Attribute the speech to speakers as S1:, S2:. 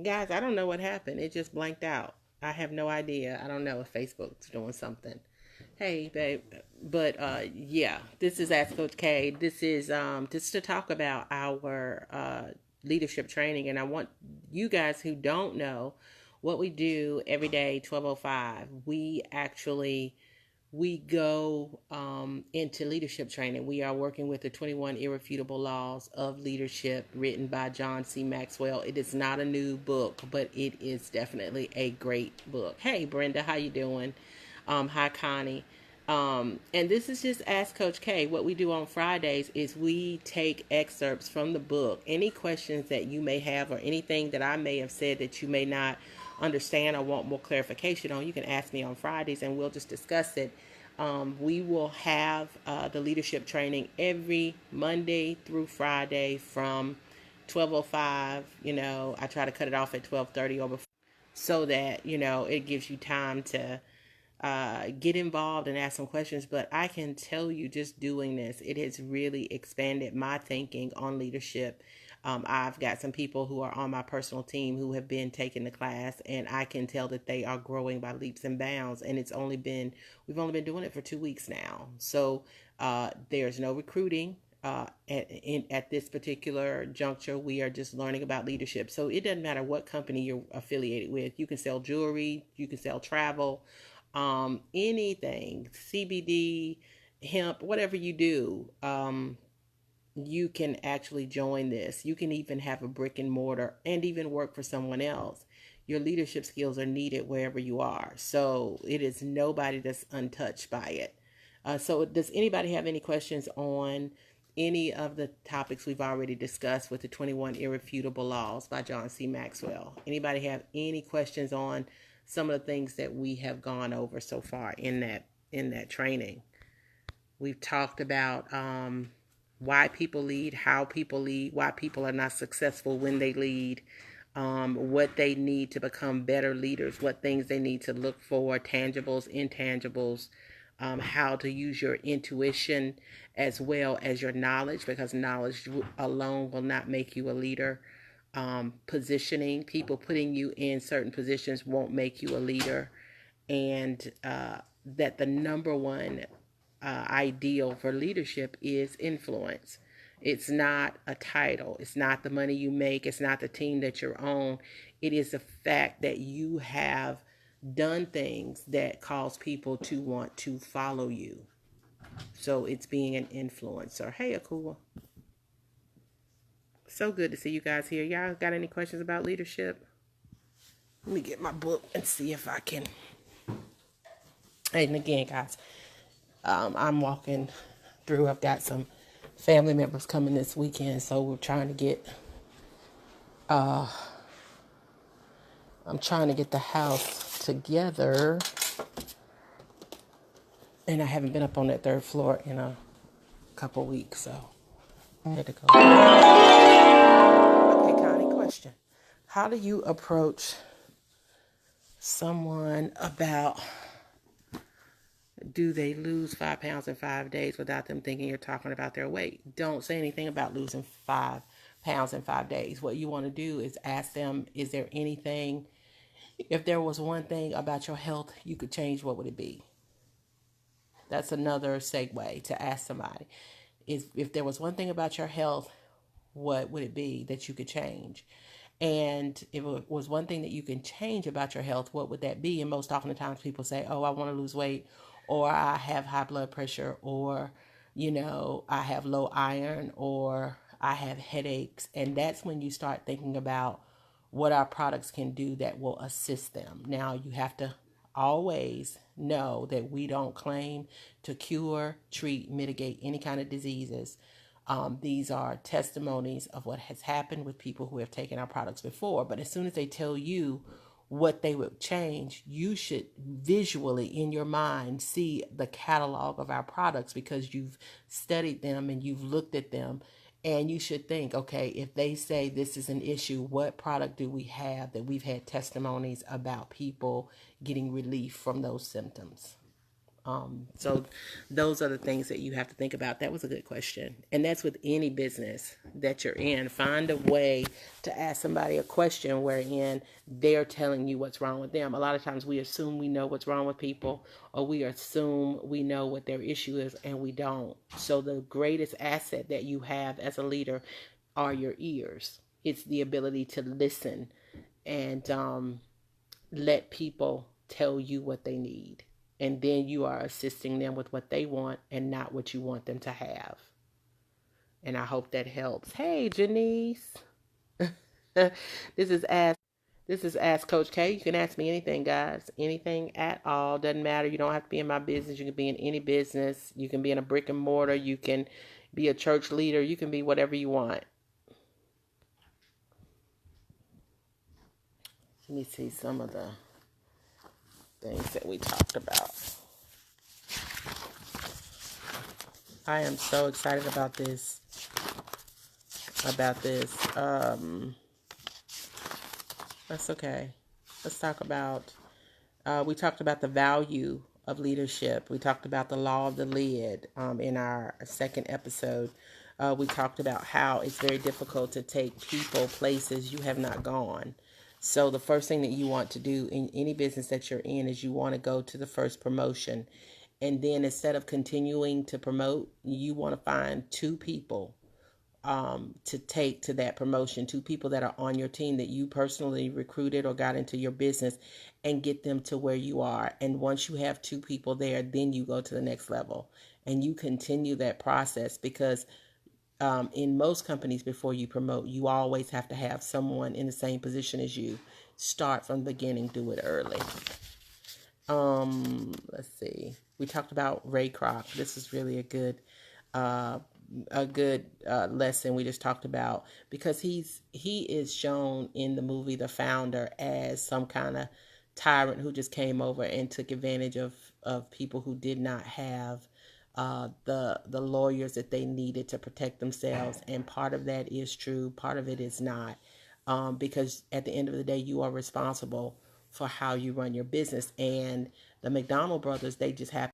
S1: Guys, I don't know what happened. It just blanked out. I have no idea. I don't know if Facebook's doing something. Hey, babe. But yeah, this is Ask Coach K. This is just to talk about our leadership training, and I want you guys who don't know what we do every day. 12:05. We go into leadership training. We are working with the 21 Irrefutable Laws of Leadership, written by John C. Maxwell. It is not a new book, but it is definitely a great book. Hey, Brenda, how you doing? Hi, Connie. And this is just Ask Coach K. What we do on Fridays is we take excerpts from the book. Any questions that you may have or anything that I may have said that you may not understand or want more clarification on, you can ask me on Fridays and we'll just discuss it. We will have the leadership training every Monday through Friday from 12:05. I try to cut it off at 12:30 or before, so that it gives you time to get involved and ask some questions. But I can tell you, just doing this, it has really expanded my thinking on leadership. I've got some people who are on my personal team who have been taking the class, and I can tell that they are growing by leaps and bounds. And we've only been doing it for 2 weeks now. So there's no recruiting. At this particular juncture, we are just learning about leadership. So it doesn't matter what company you're affiliated with. You can sell jewelry, you can sell travel, anything, CBD, hemp, whatever you do. You can actually join this. You can even have a brick and mortar and even work for someone else. Your leadership skills are needed wherever you are. So it is nobody that's untouched by it. So does anybody have any questions on any of the topics we've already discussed with the 21 Irrefutable Laws by John C. Maxwell? Anybody have any questions on some of the things that we have gone over so far in that training? We've talked about why people lead, how people lead, why people are not successful when they lead, what they need to become better leaders, what things they need to look for, tangibles, intangibles, how to use your intuition as well as your knowledge, because knowledge alone will not make you a leader. Positioning, people putting you in certain positions won't make you a leader. And that the number one ideal for leadership is influence. It's not a title. It's not the money you make. It's not the team that you're on. It is the fact that you have done things that cause people to want to follow you. So it's being an influencer. Hey, Akua. So good to see you guys here. Y'all got any questions about leadership? Let me get my book and see if I can. And again, guys, I'm walking through. I've got some family members coming this weekend, so we're trying to get. I'm trying to get the house together, and I haven't been up on that third floor in a couple weeks, so I had to go. Okay, Connie, question: how do you approach someone about, do they lose 5 pounds in 5 days without them thinking you're talking about their weight? Don't say anything about losing 5 pounds in 5 days. What you want to do is ask them, is there anything, if there was one thing about your health you could change, what would it be? That's another segue to ask somebody. If there was one thing about your health, what would it be that you could change? And if it was one thing that you can change about your health, what would that be? And most often the times people say, oh, I want to lose weight, or I have high blood pressure, or, I have low iron, or I have headaches. And that's when you start thinking about what our products can do that will assist them. Now, you have to always know that we don't claim to cure, treat, mitigate any kind of diseases. These are testimonies of what has happened with people who have taken our products before. But as soon as they tell you what they would change, you should visually in your mind see the catalog of our products, because you've studied them and you've looked at them. And you should think, okay, if they say this is an issue, what product do we have that we've had testimonies about people getting relief from those symptoms? So those are the things that you have to think about. That was a good question. And that's with any business that you're in. Find a way to ask somebody a question wherein they're telling you what's wrong with them. A lot of times we assume we know what's wrong with people, or we assume we know what their issue is, and we don't. So the greatest asset that you have as a leader are your ears. It's the ability to listen and let people tell you what they need. And then you are assisting them with what they want and not what you want them to have. And I hope that helps. Hey, Janice. this is Ask This is Ask Coach K. You can ask me anything, guys. Anything at all. Doesn't matter. You don't have to be in my business. You can be in any business. You can be in a brick and mortar. You can be a church leader. You can be whatever you want. Let me see some of the things that we talked about. I am so excited about this. That's okay. Let's talk about, we talked about the value of leadership. We talked about the law of the lid in our second episode. We talked about how it's very difficult to take people places you have not gone. So the first thing that you want to do in any business that you're in is you want to go to the first promotion. And then instead of continuing to promote, you want to find two people to take to that promotion, two people that are on your team that you personally recruited or got into your business, and get them to where you are. And once you have two people there, then you go to the next level and you continue that process, because in most companies, before you promote, you always have to have someone in the same position as you. Start from the beginning, do it early. Let's see. We talked about Ray Kroc. This is really a good lesson we just talked about, because he is shown in the movie The Founder as some kind of tyrant who just came over and took advantage of people who did not have the lawyers that they needed to protect themselves. And part of that is true, part of it is not, because at the end of the day, you are responsible for how you run your business. And the McDonald brothers, they just happen